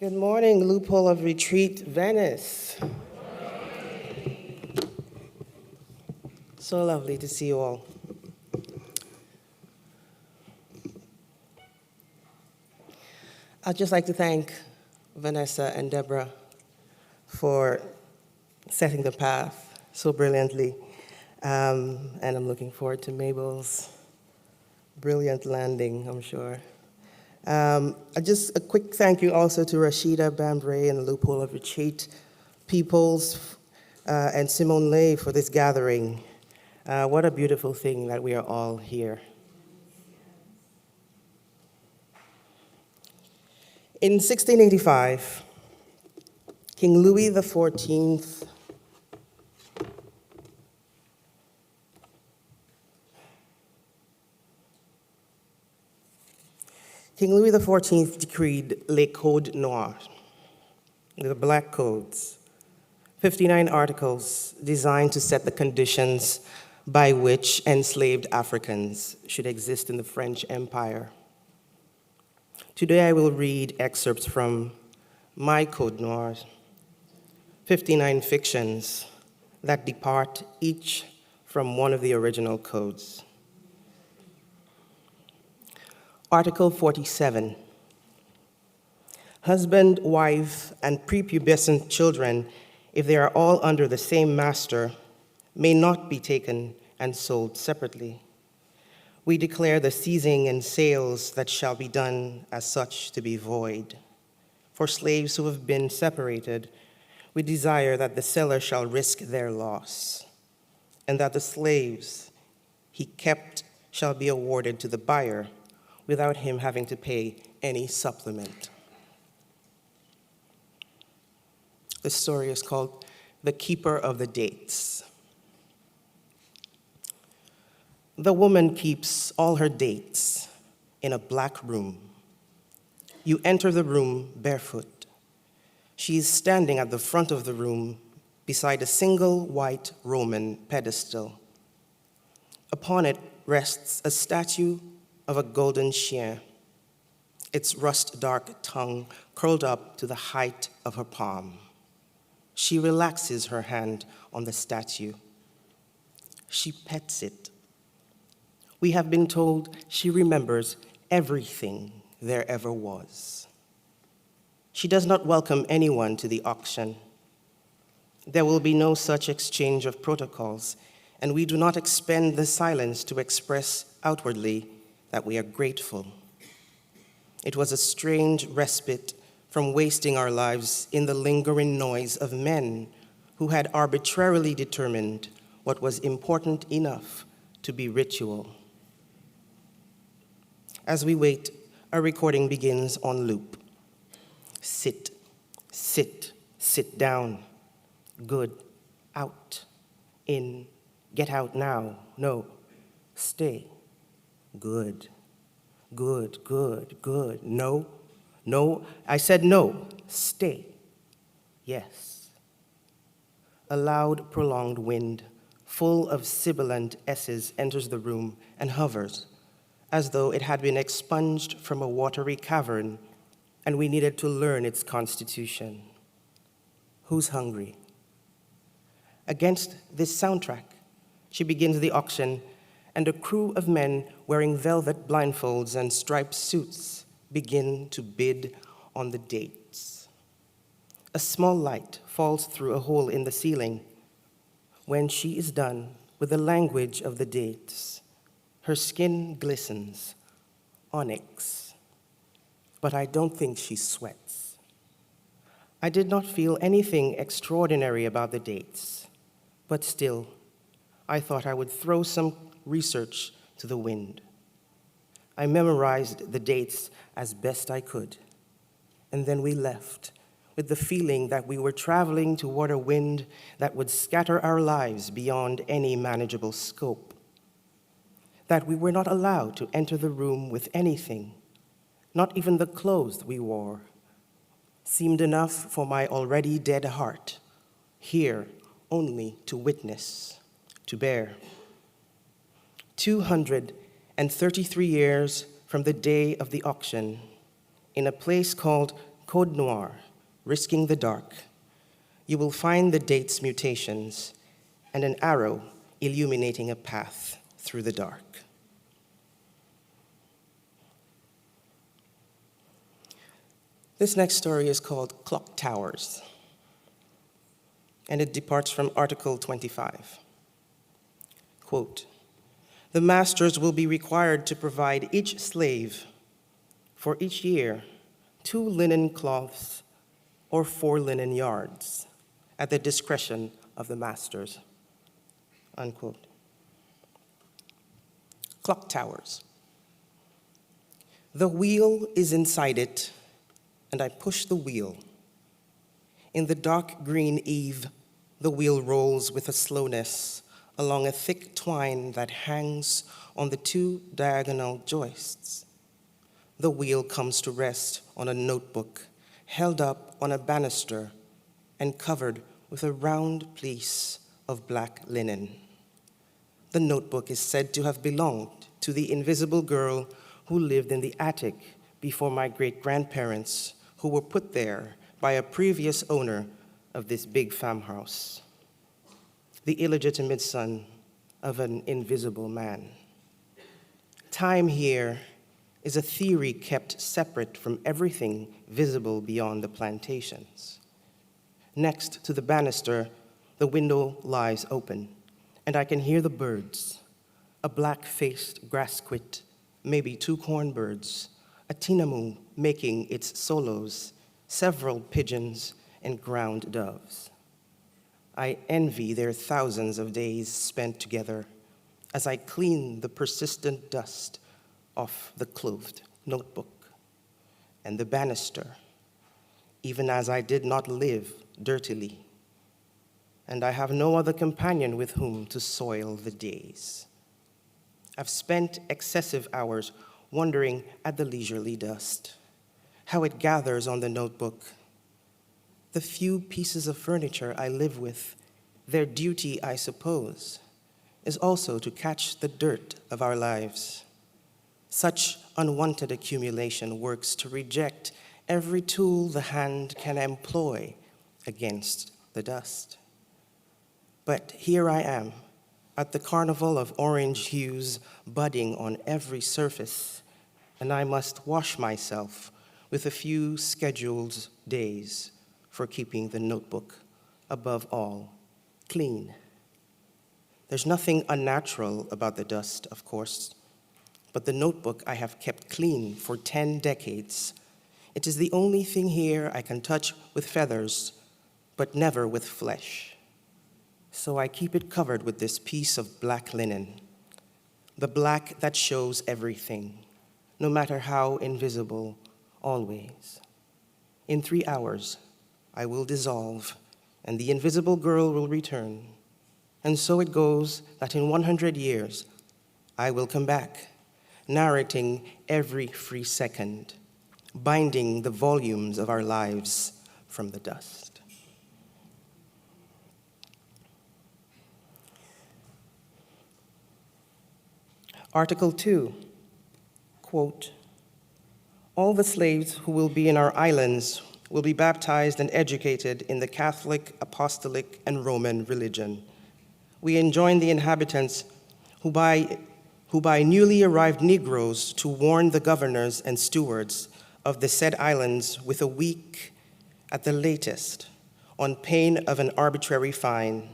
Good morning, Loophole of Retreat, Venice. So lovely to see you all. I'd just like to thank Vanessa and Deborah for setting the path so brilliantly. And I'm looking forward to Mabel's brilliant landing, I'm sure. Just a quick thank you also to Rashida Bambray and the Loophole of Retreat peoples and Simone Leigh for this gathering. What a beautiful thing that we are all here. In 1685, King Louis XIV decreed Les Codes Noirs, the Black Codes, 59 articles designed to set the conditions by which enslaved Africans should exist in the French Empire. Today I will read excerpts from my Code Noirs, 59 fictions that depart each from one of the original codes. Article 47. Husband, wife, and prepubescent children, if they are all under the same master, may not be taken and sold separately. We declare the seizing and sales that shall be done as such to be void. For slaves who have been separated, we desire that the seller shall risk their loss, and that the slaves he kept shall be awarded to the buyer without him having to pay any supplement. The story is called The Keeper of the Dates. The woman keeps all her dates in a black room. You enter the room barefoot. She is standing at the front of the room beside a single white Roman pedestal. Upon it rests a statue of a golden chien, its rust-dark tongue curled up to the height of her palm. She relaxes her hand on the statue. She pets it. We have been told she remembers everything there ever was. She does not welcome anyone to the auction. There will be no such exchange of protocols, and we do not expend the silence to express outwardly that we are grateful. It was a strange respite from wasting our lives in the lingering noise of men who had arbitrarily determined what was important enough to be ritual. As we wait, a recording begins on loop. Sit, sit, sit down. Good, out, in, get out now, no, stay. Good, good, good, good. No, no, I said no, stay. Yes. A loud, prolonged wind, full of sibilant S's, enters the room and hovers, as though it had been expunged from a watery cavern and we needed to learn its constitution. Who's hungry? Against this soundtrack, she begins the auction, and a crew of men wearing velvet blindfolds and striped suits begin to bid on the dates. A small light falls through a hole in the ceiling. When she is done with the language of the dates, her skin glistens, onyx, but I don't think she sweats. I did not feel anything extraordinary about the dates, but still, I thought I would throw some research to the wind. I memorized the dates as best I could, and then we left with the feeling that we were traveling toward a wind that would scatter our lives beyond any manageable scope, that we were not allowed to enter the room with anything, not even the clothes we wore, seemed enough for my already dead heart, here only to witness, to bear. 233 years from the day of the auction, in a place called Code Noir, Risking the Dark, you will find the date's mutations and an arrow illuminating a path through the dark. This next story is called Clock Towers, and it departs from Article 25. Quote, the masters will be required to provide each slave for each year 2 linen cloths or 4 linen yards at the discretion of the masters, unquote. Clock towers. The wheel is inside it, and I push the wheel. In the dark green eve, the wheel rolls with a slowness along a thick twine that hangs on the 2 diagonal joists. The wheel comes to rest on a notebook held up on a banister and covered with a round piece of black linen. The notebook is said to have belonged to the invisible girl who lived in the attic before my great-grandparents, who were put there by a previous owner of this big farmhouse, the illegitimate son of an invisible man. Time here is a theory kept separate from everything visible beyond the plantations. Next to the banister, the window lies open, and I can hear the birds, a black-faced grassquit, maybe 2 cornbirds, a tinamou making its solos, several pigeons, and ground doves. I envy their thousands of days spent together as I clean the persistent dust off the clothed notebook and the banister, even as I did not live dirtily, and I have no other companion with whom to soil the days. I've spent excessive hours wondering at the leisurely dust, how it gathers on the notebook. The few pieces of furniture I live with, their duty, I suppose, is also to catch the dirt of our lives. Such unwanted accumulation works to reject every tool the hand can employ against the dust. But here I am, at the carnival of orange hues budding on every surface, and I must wash myself with a few scheduled days for keeping the notebook, above all, clean. There's nothing unnatural about the dust, of course, but the notebook I have kept clean for 10 decades. It is the only thing here I can touch with feathers, but never with flesh. So I keep it covered with this piece of black linen, the black that shows everything, no matter how invisible, always. In 3 hours, I will dissolve, and the invisible girl will return. And so it goes that in 100 years, I will come back, narrating every free second, binding the volumes of our lives from the dust. Article 2, quote, all the slaves who will be in our islands will be baptized and educated in the Catholic, Apostolic, and Roman religion. We enjoin the inhabitants who by newly arrived Negroes to warn the governors and stewards of the said islands with a week at the latest, on pain of an arbitrary fine,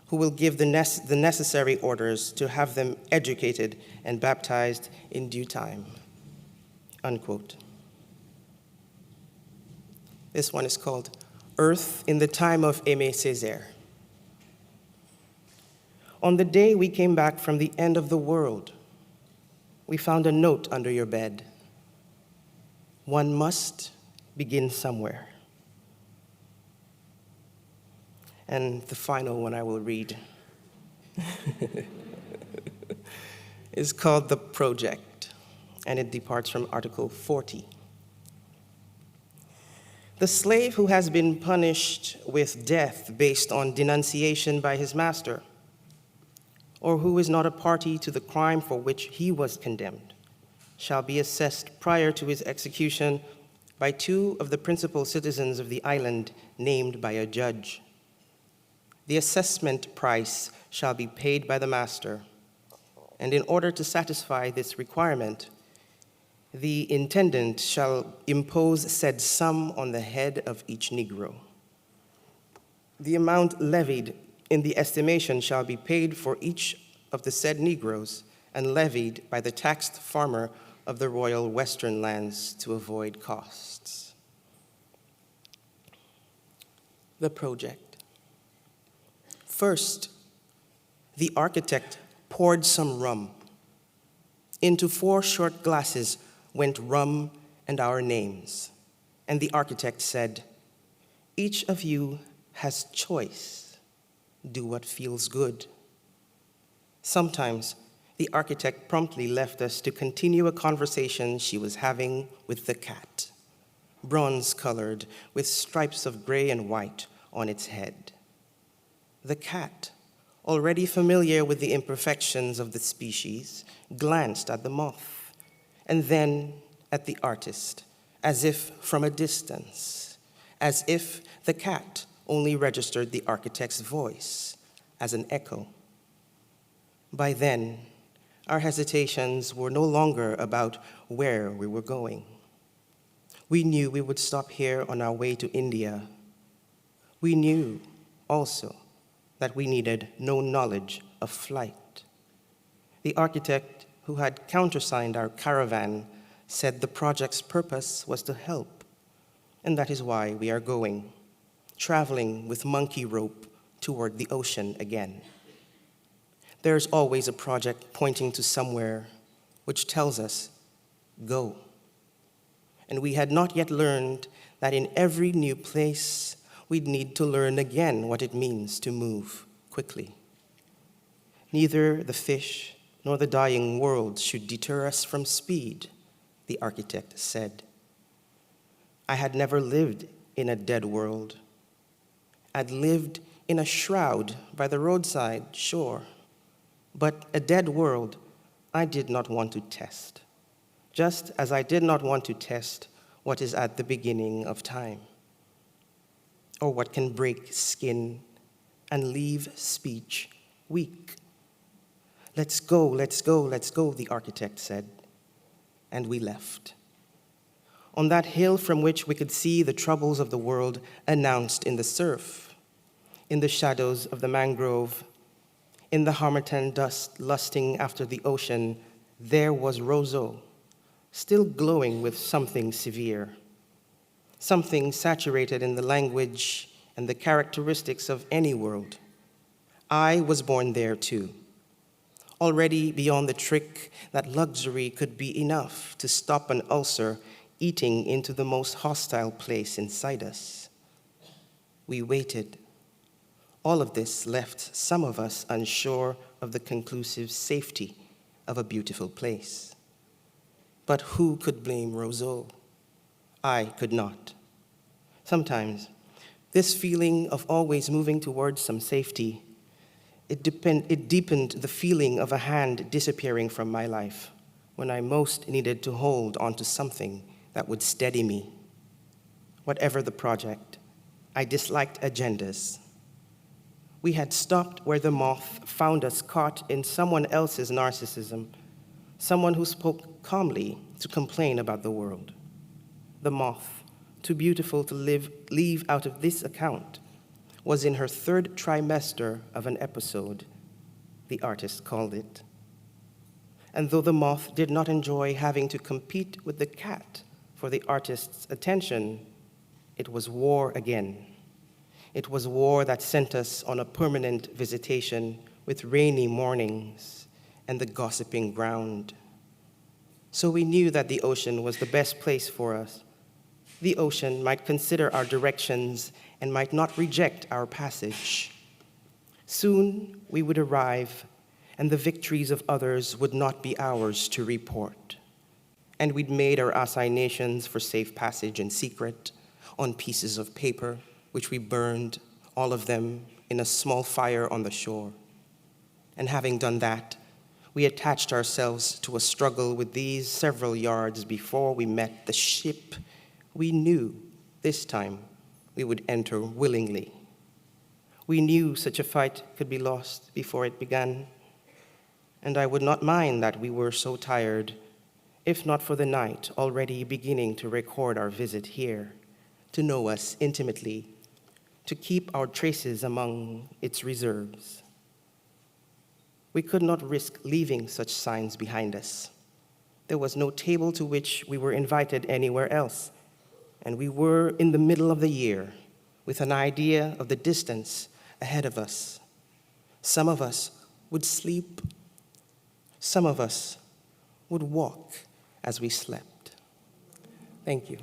who will give the necessary orders to have them educated and baptized in due time, unquote. This one is called Earth in the Time of Aimé Césaire. On the day we came back from the end of the world, we found a note under your bed. One must begin somewhere. And the final one I will read is called The Project, and it departs from Article 40. The slave who has been punished with death based on denunciation by his master, or who is not a party to the crime for which he was condemned, shall be assessed prior to his execution by 2 of the principal citizens of the island named by a judge. The assessment price shall be paid by the master, and in order to satisfy this requirement, the intendant shall impose said sum on the head of each Negro. The amount levied in the estimation shall be paid for each of the said Negroes and levied by the taxed farmer of the royal western lands to avoid costs. The project. First, the architect poured some rum. Into 4 short glasses went rum and our names. And the architect said, "Each of you has choice. Do what feels good." Sometimes the architect promptly left us to continue a conversation she was having with the cat, bronze-colored with stripes of gray and white on its head. The cat, already familiar with the imperfections of the species, glanced at the moth, and then at the artist, as if from a distance, as if the cat only registered the architect's voice as an echo. By then, our hesitations were no longer about where we were going. We knew we would stop here on our way to India. We knew also that we needed no knowledge of flight. The architect who had countersigned our caravan said the project's purpose was to help, and that is why we are going, traveling with monkey rope toward the ocean again. There's always a project pointing to somewhere which tells us, go. And we had not yet learned that in every new place, we'd need to learn again what it means to move quickly. Neither the fish nor the dying world should deter us from speed, the architect said. I had never lived in a dead world. I'd lived in a shroud by the roadside, sure, but a dead world I did not want to test, just as I did not want to test what is at the beginning of time, or what can break skin and leave speech weak. Let's go, let's go, let's go, the architect said, and we left. On that hill from which we could see the troubles of the world announced in the surf, in the shadows of the mangrove, in the harmattan dust lusting after the ocean, there was Roseau, still glowing with something severe, something saturated in the language and the characteristics of any world. I was born there too, already beyond the trick that luxury could be enough to stop an ulcer eating into the most hostile place inside us. We waited. All of this left some of us unsure of the conclusive safety of a beautiful place. But who could blame Roseau? I could not. Sometimes, this feeling of always moving towards some safety, it deepened the feeling of a hand disappearing from my life when I most needed to hold onto something that would steady me. Whatever the project, I disliked agendas. We had stopped where the moth found us caught in someone else's narcissism, someone who spoke calmly to complain about the world. The moth, too beautiful to leave out of this account, was in her 3rd trimester of an episode, the artist called it. And though the moth did not enjoy having to compete with the cat for the artist's attention, it was war again. It was war that sent us on a permanent visitation with rainy mornings and the gossiping ground. So we knew that the ocean was the best place for us. The ocean might consider our directions and might not reject our passage. Soon we would arrive, and the victories of others would not be ours to report. And we'd made our assignations for safe passage in secret on pieces of paper, which we burned, all of them, in a small fire on the shore. And having done that, we attached ourselves to a struggle with these several yards before we met the ship We knew this time we would enter willingly. We knew such a fight could be lost before it began, and I would not mind that we were so tired, if not for the night already beginning to record our visit here, to know us intimately, to keep our traces among its reserves. We could not risk leaving such signs behind us. There was no table to which we were invited anywhere else, and we were in the middle of the year with an idea of the distance ahead of us. Some of us would sleep. Some of us would walk as we slept. Thank you.